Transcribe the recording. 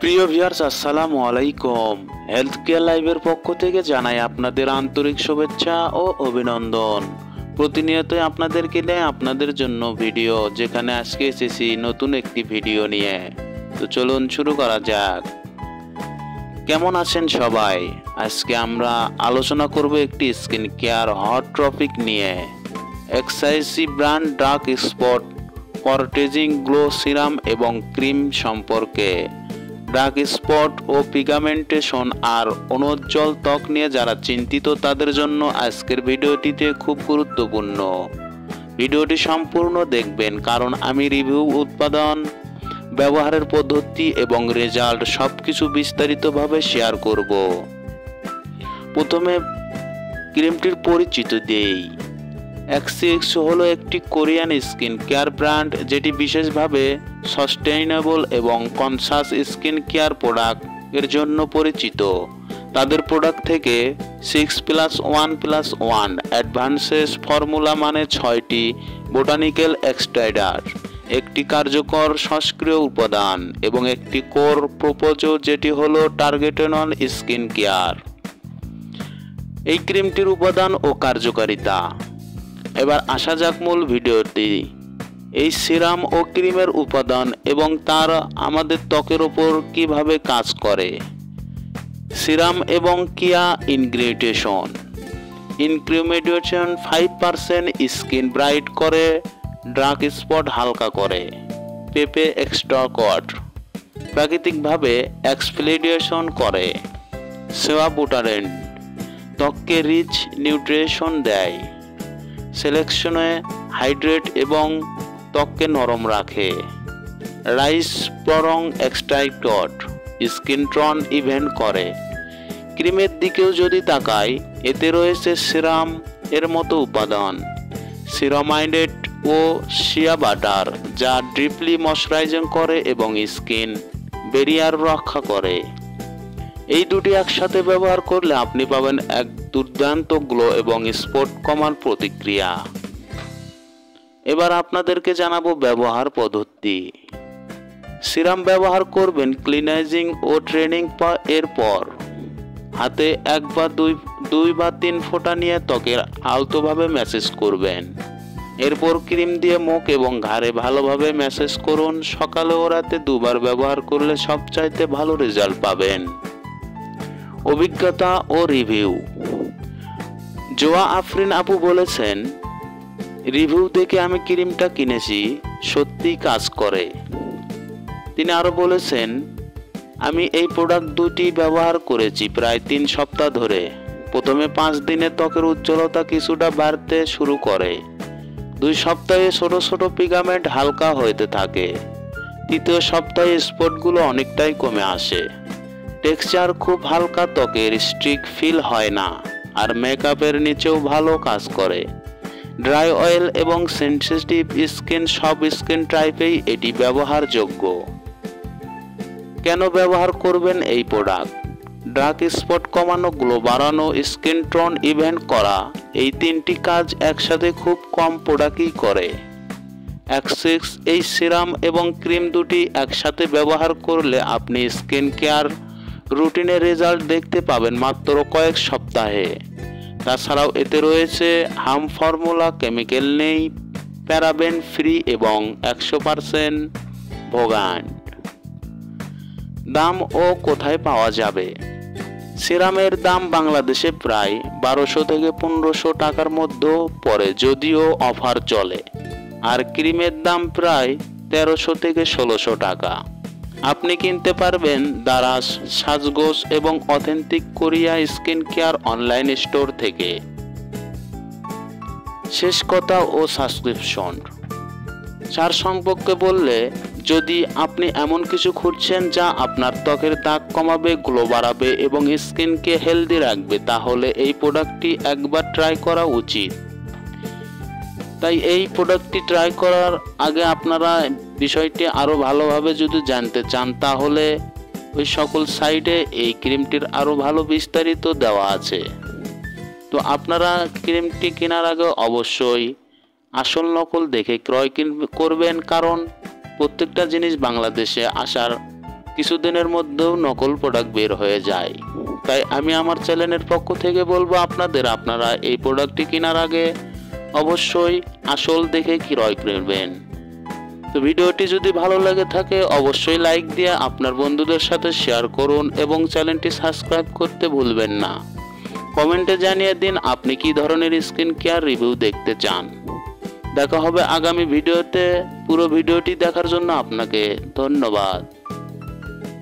প্রিয় ভিউয়ার্স, আসসালামু আলাইকুম। হেলথ কেয়ার লাইভের পক্ষ থেকে জানাই আপনাদের আন্তরিক শুভেচ্ছা ও অভিনন্দন। প্রতিনিয়তই আপনাদেরকে নিয়ে আপনাদের জন্য ভিডিও, যেখানে আজকে এসেছি নতুন একটি ভিডিও নিয়ে। তো চলুন শুরু করা যাক। কেমন আছেন সবাই? আজকে আমরা আলোচনা করব একটি স্কিন কেয়ার হট টপিক নিয়ে, এক্সাইসি ব্র্যান্ড ডার্ক স্পট কর্টেজিং গ্লো সিরাম এবং ক্রিম সম্পর্কে। ডার্ক স্পট ও পিগমেন্টেশন আর অনুজ্জ্বল ত্বক নিয়ে যারা চিন্তিত তাদের জন্য আজকের ভিডিওটিতে খুব গুরুত্বপূর্ণ। ভিডিওটি সম্পূর্ণ দেখবেন, কারণ আমি রিভিউ, উৎপাদন, ব্যবহারের পদ্ধতি এবং রেজাল্ট সবকিছু বিস্তারিতভাবে শেয়ার করব। প্রথমে ক্রিমটির পরিচিত দেই। এক্সিক্স হলো একটি কোরিয়ান স্কিন কেয়ার ব্র্যান্ড, যেটি বিশেষভাবে সাস্টেইনেবল এবং কনসাস স্কিন কেয়ার প্রোডাক্ট এর জন্য পরিচিত। তাদের প্রোডাক্ট থেকে 6+1+1 অ্যাডভান্সেস ফর্মুলা, মানে 6টি বোটানিক্যাল এক্সট্রাক্ট, একটি কার্যকর সক্রিয় উপাদান এবং একটি কোর প্রোপোজো, যেটি হলো টার্গেটেড অন স্কিন কেয়ার। এই ক্রিমটির উপাদান ও কার্যকারিতা। এবার আসা যাক মূল ভিডিওটি। এই সিরাম ও ক্রিমের উপাদান এবং তার আমাদের ত্বকের ওপর কিভাবে কাজ করে। সিরাম এবং কিয়া ইনগ্রেডিয়েশন। 5% স্কিন ব্রাইট করে, ডার্ক স্পট হালকা করে। পেপে এক্সট্রাক্ট প্রাকৃতিকভাবে এক্সফোলিয়েশন করে। সেবা বুটারেন্ট ত্বককে রিচ নিউট্রিশন দেয়। সিলেকশনে হাইড্রেট এবং ত্বককে নরম রাখে। Rice prong extract skin tone even করে। ক্রিমের দিকেও যদি তাকাই, এতে রয়েছে সিরাম এর মতো উপাদান, সিরামাইডেড ও শিয়া বাটার, যা ডিপলি ময়শ্চারাইজিং করে এবং স্কিন ব্যারিয়ার রক্ষা করে। এই দুটি একসাথে ব্যবহার করলে আপনি পাবেন এক দুর্দান্ত গ্লো এবং স্পট কমার প্রতিক্রিয়া। এবার আপনাদেরকে জানাবো ব্যবহার পদ্ধতি। সিরাম ব্যবহার করবেন ক্লিনজিং ও ট্রেনিং এর পর। হাতে 1 বা 2 বা 3 ফোঁটা নিয়ে ত্বকের আলতোভাবে ম্যাসেজ করবেন। এরপর ক্রিম দিয়ে মুখ এবং ঘাড়ে ভালোভাবে ম্যাসেজ করুন। সকালে ও রাতে 2 বার ব্যবহার করলে সবচাইতে ভালো রেজাল্ট পাবেন। অভিজ্ঞতা ও রিভিউ। জোয়া আফরিন আপু বলেছেন, রিভিউ দেখে আমি ক্রিমটা কিনেছি, সত্যিই কাজ করে। তিনি আরও বলেছেন, আমি এই প্রোডাক্ট দুটি ব্যবহার করেছি প্রায় 3 সপ্তাহ ধরে। প্রথমে 5 দিনে ত্বকের উজ্জ্বলতা কিছুটা বাড়তে শুরু করে। 2 সপ্তাহে ছোট ছোট পিগমেন্ট হালকা হতে থাকে। 3য় সপ্তাহে স্পটগুলো অনেকটাই কমে আসে। টেক্সচার খুব হালকা, ত্বকের স্ট্রিক ফিল হয় না, আর মেকআপের নিচেও ভালো কাজ করে। ড্রাই অয়েল এবং সেনসিটিভ স্কিন, সব স্কিন টাইপেই এটি ব্যবহারযোগ্য। কেন ব্যবহার করবেন এই প্রোডাক্ট? ডার্ক স্পট কমানো, গ্লো বাড়ানো, স্কিন টোন ইভেন করা, এই 3টি কাজ একসাথে খুব কম প্রোডাক্টই করে। এক্সিক্স এই সিরাম এবং ক্রিম দুটি একসাথে ব্যবহার করলে আপনি স্কিন কেয়ার রুটিনের রেজাল্ট দেখতে পাবেন মাত্র কয়েক সপ্তাহে। তাছাড়াও এতে রয়েছে হার্ম ফর্মুলা, কেমিক্যাল নেই, প্যারাবেন ফ্রি এবং 100% ভোগান্ট। দাম ও কোথায় পাওয়া যাবে? সিরামের দাম বাংলাদেশে প্রায় 1200 থেকে 1500 টাকার মধ্যে পড়ে, যদিও অফার চলে। আর ক্রিমের দাম প্রায় 1300 থেকে 1600 টাকা। আপনি কিনতে পারবেন দারাজ, সাজগোজ এবং authentic Korea skin care online store থেকে। শেষ কথা ও সাবস্ক্রিপশন। ছাড় সম্পর্কে বললে, যদি আপনি এমন কিছু খুঁজছেন যা আপনার ত্বকের দাগ কমাবে, গ্লো বাড়াবে এবং স্কিনকে হেলদি রাখবে, তাহলে এই প্রোডাক্টটি একবার ট্রাই করা উচিত। তাই এই প্রোডাক্টটি ট্রাই করার আগে আপনারা বিষয়টি আরও ভালোভাবে যদি জানতে চান, তাহলে ওই সকল সাইটে এই ক্রিমটির আরও ভালো বিস্তারিত দেওয়া আছে। তো আপনারা ক্রিমটি কেনার আগে অবশ্যই আসল নকল দেখে ক্রয় করবেন, কারণ প্রত্যেকটা জিনিস বাংলাদেশে আসার কিছুদিনের মধ্যেও নকল প্রোডাক্ট বের হয়ে যায়। তাই আমি আমার চ্যানেলের পক্ষ থেকে বলবো আপনারা এই প্রোডাক্টটি কেনার আগে অবশ্যই আসল দেখে ক্রয় করবেন। তো ভিডিওটি যদি ভালো লাগে থাকে অবশ্যই লাইক দিয়ে আপনার বন্ধুদের সাথে শেয়ার করুন এবং চ্যানেলটি সাবস্ক্রাইব করতে ভুলবেন না। কমেন্টে জানিয়ে দিন আপনি কি ধরনের স্কিন কেয়ার রিভিউ দেখতে চান। দেখা হবে আগামী ভিডিওতে। পুরো ভিডিওটি দেখার জন্য আপনাকে ধন্যবাদ।